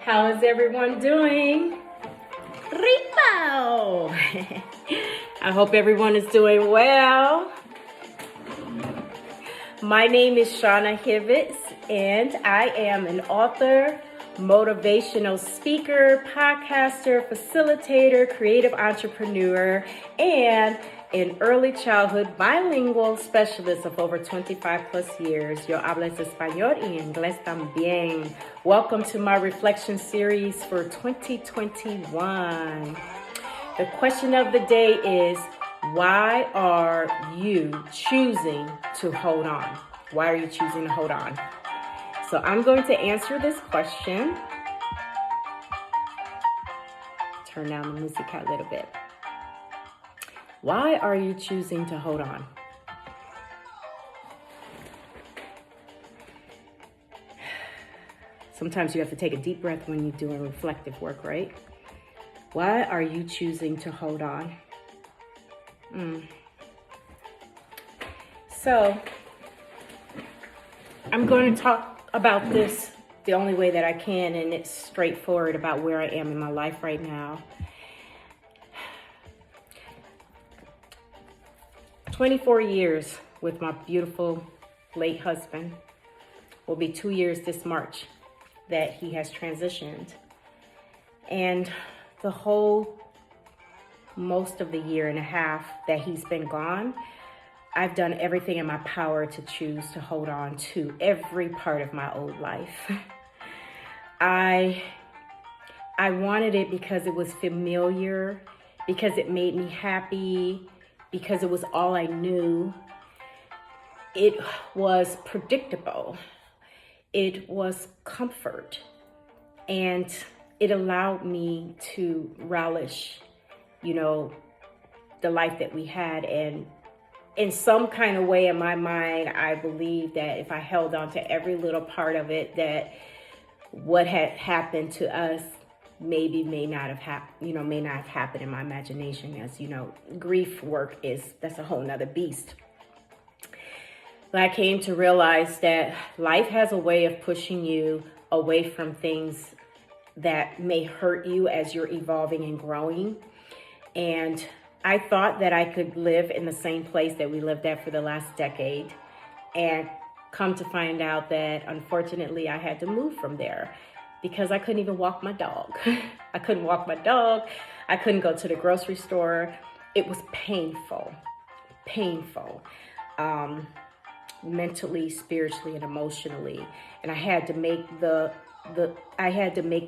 How is everyone doing? Rico! I hope everyone is doing well. My name is Shauna Hivitz, and I am an author, motivational speaker, podcaster, facilitator, creative entrepreneur, and an early childhood bilingual specialist of over 25 plus years. Yo hablas español y inglés también. Welcome to my reflection series for 2021. The question of the day is, why are you choosing to hold on? Why are you choosing to hold on? So I'm going to answer this question. Turn down the music a little bit. Why are you choosing to hold on? Sometimes you have to take a deep breath when you're doing reflective work, right? Why are you choosing to hold on? So, I'm going to talk about this the only way that I can, and it's straightforward about where I am in my life right now. 24 years with my beautiful late husband. Will be 2 years this March that he has transitioned. And the whole most of the year and a half that he's been gone, I've done everything in my power to choose to hold on to every part of my old life. I wanted it because it was familiar, because it made me happy, because it was all I knew. It was predictable. It was comfort. And it allowed me to relish, the life that we had. And in some kind of way in my mind, I believe that if I held on to every little part of it, that what had happened to us may not have happened in my imagination. As grief work that's a whole nother beast. But I came to realize that life has a way of pushing you away from things that may hurt you as you're evolving and growing. And I thought that I could live in the same place that we lived at for the last decade, and come to find out that unfortunately I had to move from there because I couldn't even walk my dog. I couldn't walk my dog. I couldn't go to the grocery store. It was painful, mentally, spiritually, and emotionally. And I had to make the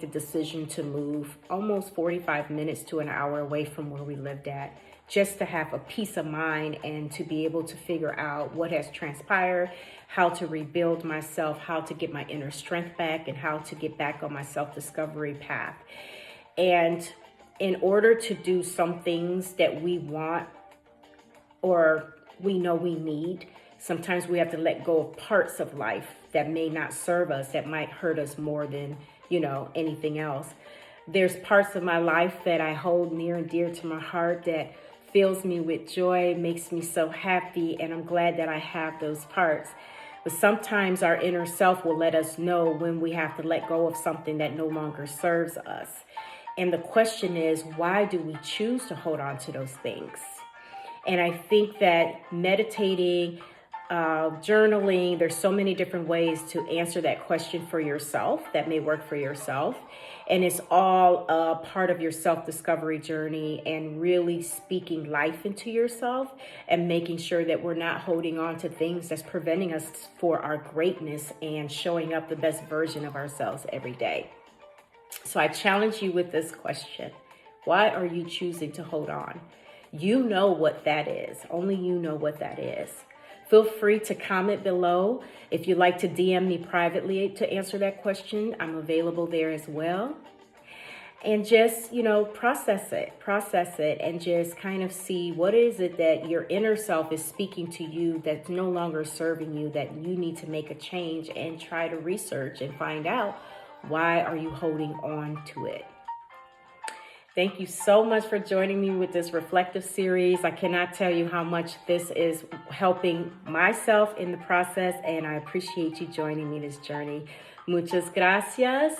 decision to move almost 45 minutes to an hour away from where we lived at, just to have a peace of mind and to be able to figure out what has transpired, how to rebuild myself, how to get my inner strength back, and how to get back on my self-discovery path. And in order to do some things that we want or we know we need, sometimes we have to let go of parts of life that may not serve us, that might hurt us more than, anything else. There's parts of my life that I hold near and dear to my heart that fills me with joy, makes me so happy, and I'm glad that I have those parts. But sometimes our inner self will let us know when we have to let go of something that no longer serves us. And the question is, why do we choose to hold on to those things? And I think that meditating, journaling, there's so many different ways to answer that question for yourself that may work for yourself. And it's all a part of your self-discovery journey and really speaking life into yourself and making sure that we're not holding on to things that's preventing us for our greatness and showing up the best version of ourselves every day. So I challenge you with this question. Why are you choosing to hold on? You know what that is. Only you know what that is. Feel free to comment below. If you'd like to DM me privately to answer that question, I'm available there as well. And just, process it and just kind of see what is it that your inner self is speaking to you that's no longer serving you, that you need to make a change, and try to research and find out why are you holding on to it. Thank you so much for joining me with this reflective series. I cannot tell you how much this is helping myself in the process, and I appreciate you joining me in this journey. Muchas gracias.